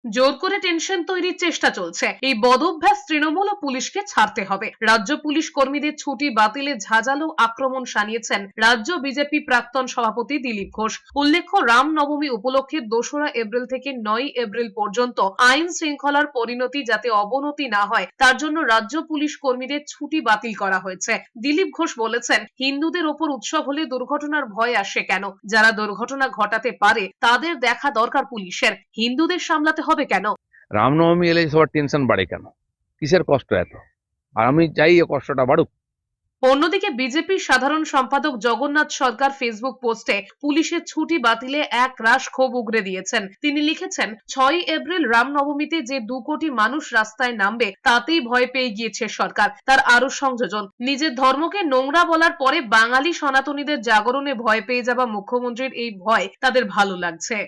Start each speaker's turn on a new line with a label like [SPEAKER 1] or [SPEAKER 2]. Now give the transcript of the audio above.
[SPEAKER 1] জোর করে টেনশন তৈরির চেষ্টা চলছে। এই বদঅভ্যাস তৃণমূল ও পুলিশকে ছাড়তে হবে। রাজ্য পুলিশ কর্মীদের ছুটি বাতিলে ঝাঁঝালো আক্রমণ শানিয়েছেন রাজ্য বিজেপি প্রাক্তন সভাপতি দিলীপ ঘোষ। উল্লেখ্য, রামনবমী উপলক্ষে 2রা এপ্রিল থেকে 9ই এপ্রিল পর্যন্ত আইন শৃঙ্খলার পরিণতি যাতে অবনতি না হয় তার জন্য রাজ্য পুলিশ কর্মীদের ছুটি বাতিল করা হয়েছে। দিলীপ ঘোষ বলেছেন, হিন্দুদের ওপর উৎসব হলে দুর্ঘটনার ভয় আসে কেন? যারা দুর্ঘটনা ঘটাতে পারে তাদের দেখা দরকার পুলিশের, হিন্দুদের সামলাতে হবে কেন?
[SPEAKER 2] রামনবমী এলে সবার টেনশন বাড়ে কেন? কিসের কষ্ট এত? আর আমি চাই এই কষ্টটা বাড়ুক।
[SPEAKER 1] অন্যদিকে বিজেপির সাধারণ সম্পাদক জগন্নাথ সরকার ফেসবুক পোস্টে পুলিশের ছুটি বাতিলে এক রাশ ক্ষোভ উগরে দিয়েছেন। তিনি লিখেছেন, 6ই এপ্রিল রামনবমীতে যে 2 কোটি মানুষ রাস্তায় নামবে তাতেই ভয় পেয়ে গিয়েছে সরকার। তার আরো সংযোজন, নিজের ধর্মকে নোংরা বলার পরে বাঙালি সনাতনীদের জাগরণে ভয় পেয়ে যাওয়া মুখ্যমন্ত্রীর এই ভয় তাদের ভালো লাগছে।